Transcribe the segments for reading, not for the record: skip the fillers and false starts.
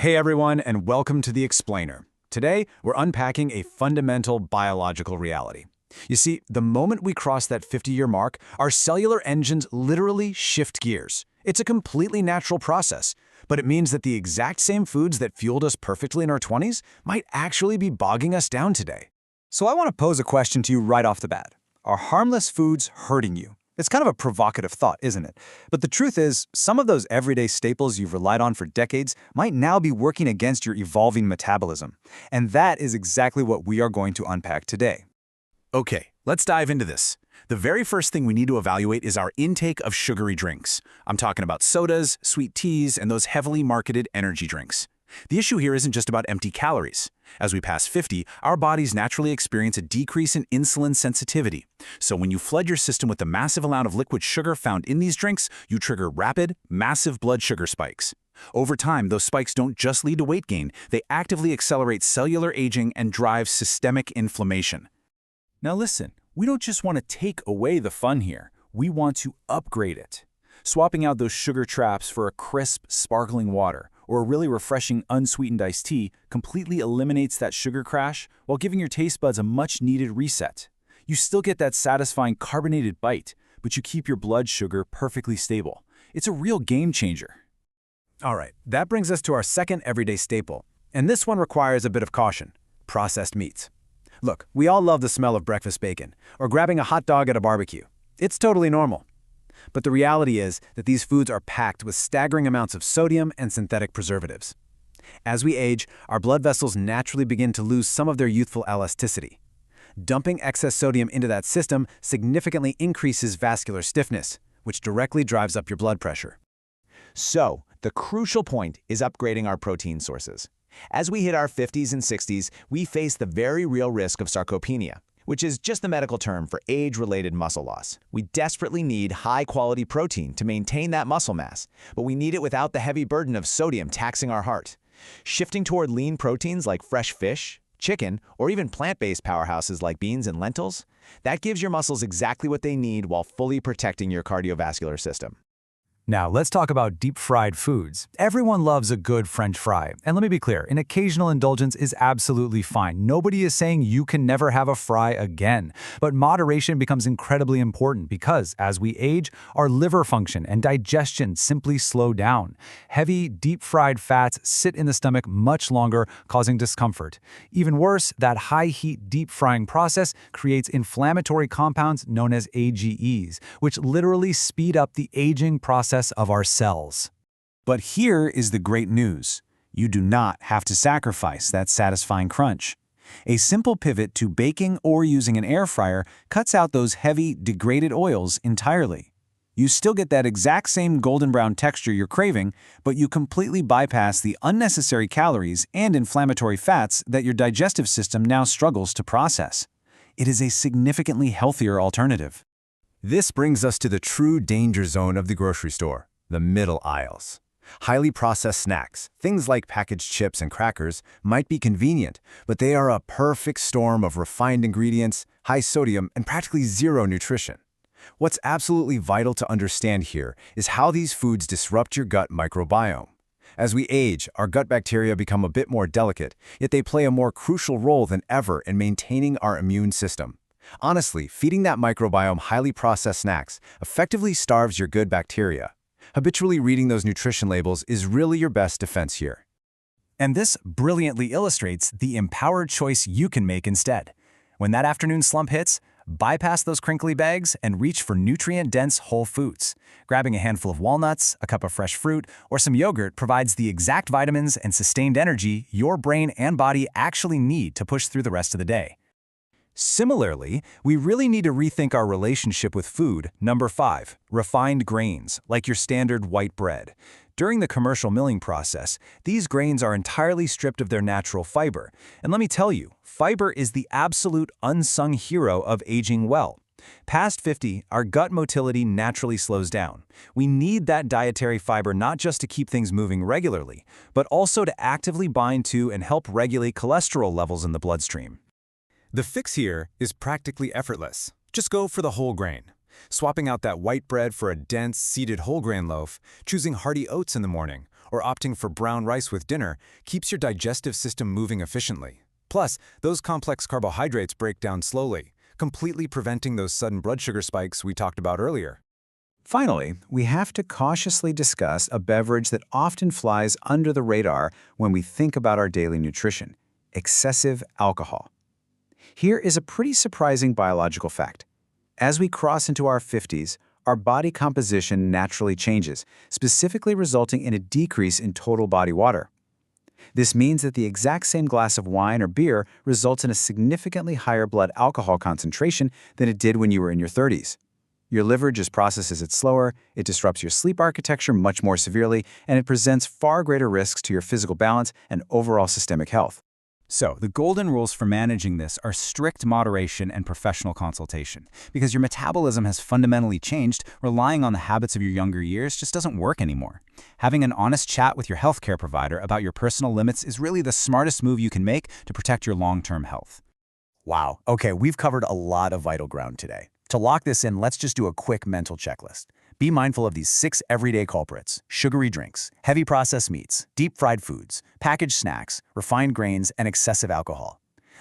Hey everyone, and welcome to The Explainer. Today, we're unpacking a fundamental biological reality. You see, the moment we cross that 50-year mark, our cellular engines literally shift gears. It's a completely natural process, but it means that the exact same foods that fueled us perfectly in our 20s might actually be bogging us down today. So I want to pose a question to you right off the bat. Are harmless foods hurting you? It's kind of a provocative thought, isn't it? But the truth is, some of those everyday staples you've relied on for decades might now be working against your evolving metabolism. And that is exactly what we are going to unpack today. Okay, let's dive into this. The very first thing we need to evaluate is our intake of sugary drinks. I'm talking about sodas, sweet teas, and those heavily marketed energy drinks. The issue here isn't just about empty calories. As we pass 50, our bodies naturally experience a decrease in insulin sensitivity. So when you flood your system with the massive amount of liquid sugar found in these drinks, you trigger rapid, massive blood sugar spikes. Over time, those spikes don't just lead to weight gain, they actively accelerate cellular aging and drive systemic inflammation. Now listen, we don't just want to take away the fun here. We want to upgrade it. Swapping out those sugar traps for a crisp, sparkling water or a really refreshing unsweetened iced tea completely eliminates that sugar crash while giving your taste buds a much-needed reset. You still get that satisfying carbonated bite, but you keep your blood sugar perfectly stable. It's a real game changer. All right, that brings us to our second everyday staple, and this one requires a bit of caution: processed meats. Look, we all love the smell of breakfast bacon or grabbing a hot dog at a barbecue. It's totally normal. But the reality is that these foods are packed with staggering amounts of sodium and synthetic preservatives. As we age, our blood vessels naturally begin to lose some of their youthful elasticity. Dumping excess sodium into that system significantly increases vascular stiffness, which directly drives up your blood pressure. So, the crucial point is upgrading our protein sources. As we hit our 50s and 60s, we face the very real risk of sarcopenia, which is just the medical term for age-related muscle loss. We desperately need high-quality protein to maintain that muscle mass, but we need it without the heavy burden of sodium taxing our heart. Shifting toward lean proteins like fresh fish, chicken, or even plant-based powerhouses like beans and lentils, that gives your muscles exactly what they need while fully protecting your cardiovascular system. Now, let's talk about deep-fried foods. Everyone loves a good French fry. And let me be clear, an occasional indulgence is absolutely fine. Nobody is saying you can never have a fry again. But moderation becomes incredibly important because, as we age, our liver function and digestion simply slow down. Heavy, deep-fried fats sit in the stomach much longer, causing discomfort. Even worse, that high-heat deep-frying process creates inflammatory compounds known as AGEs, which literally speed up the aging process of our cells. But here is the great news. You do not have to sacrifice that satisfying crunch. A simple pivot to baking or using an air fryer cuts out those heavy, degraded oils entirely. You still get that exact same golden brown texture you're craving, but you completely bypass the unnecessary calories and inflammatory fats that your digestive system now struggles to process. It is a significantly healthier alternative. This brings us to the true danger zone of the grocery store, the middle aisles. Highly processed snacks, things like packaged chips and crackers, might be convenient, but they are a perfect storm of refined ingredients, high sodium, and practically zero nutrition. What's absolutely vital to understand here is how these foods disrupt your gut microbiome. As we age, our gut bacteria become a bit more delicate, yet they play a more crucial role than ever in maintaining our immune system. Honestly, feeding that microbiome highly processed snacks effectively starves your good bacteria. Habitually reading those nutrition labels is really your best defense here. And this brilliantly illustrates the empowered choice you can make instead. When that afternoon slump hits, bypass those crinkly bags and reach for nutrient-dense whole foods. Grabbing a handful of walnuts, a cup of fresh fruit, or some yogurt provides the exact vitamins and sustained energy your brain and body actually need to push through the rest of the day. Similarly, we really need to rethink our relationship with food. Number 5, refined grains, like your standard white bread. During the commercial milling process, these grains are entirely stripped of their natural fiber. And let me tell you, fiber is the absolute unsung hero of aging well. Past 50, our gut motility naturally slows down. We need that dietary fiber not just to keep things moving regularly, but also to actively bind to and help regulate cholesterol levels in the bloodstream. The fix here is practically effortless. Just go for the whole grain. Swapping out that white bread for a dense, seeded whole grain loaf, choosing hearty oats in the morning, or opting for brown rice with dinner keeps your digestive system moving efficiently. Plus, those complex carbohydrates break down slowly, completely preventing those sudden blood sugar spikes we talked about earlier. Finally, we have to cautiously discuss a beverage that often flies under the radar when we think about our daily nutrition: excessive alcohol. Here is a pretty surprising biological fact. As we cross into our 50s, our body composition naturally changes, specifically resulting in a decrease in total body water. This means that the exact same glass of wine or beer results in a significantly higher blood alcohol concentration than it did when you were in your 30s. Your liver just processes it slower, it disrupts your sleep architecture much more severely, and it presents far greater risks to your physical balance and overall systemic health. So, the golden rules for managing this are strict moderation and professional consultation. Because your metabolism has fundamentally changed, relying on the habits of your younger years just doesn't work anymore. Having an honest chat with your healthcare provider about your personal limits is really the smartest move you can make to protect your long-term health. Wow, okay, we've covered a lot of vital ground today. To lock this in, let's just do a quick mental checklist. Be mindful of these 6 everyday culprits: sugary drinks, heavy processed meats, deep-fried foods, packaged snacks, refined grains, and excessive alcohol.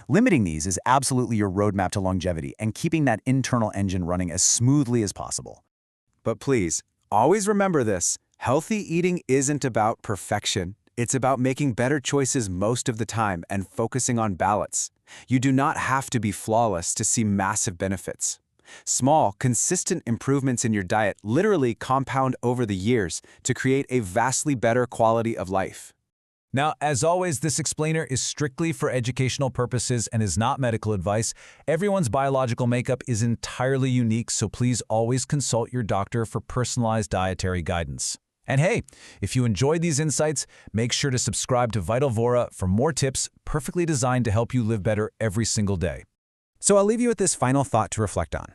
Limiting these is absolutely your roadmap to longevity and keeping that internal engine running as smoothly as possible. But please, always remember this: healthy eating isn't about perfection. It's about making better choices most of the time and focusing on balance. You do not have to be flawless to see massive benefits. Small, consistent improvements in your diet literally compound over the years to create a vastly better quality of life. Now, as always, this explainer is strictly for educational purposes and is not medical advice. Everyone's biological makeup is entirely unique, so please always consult your doctor for personalized dietary guidance. And hey, if you enjoyed these insights, make sure to subscribe to Vitalvora for more tips perfectly designed to help you live better every single day. So I'll leave you with this final thought to reflect on.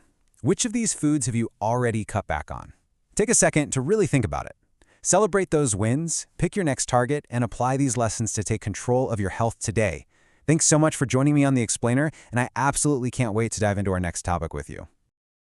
Which of these foods have you already cut back on? Take a second to really think about it. Celebrate those wins, pick your next target, and apply these lessons to take control of your health today. Thanks so much for joining me on The Explainer, and I absolutely can't wait to dive into our next topic with you.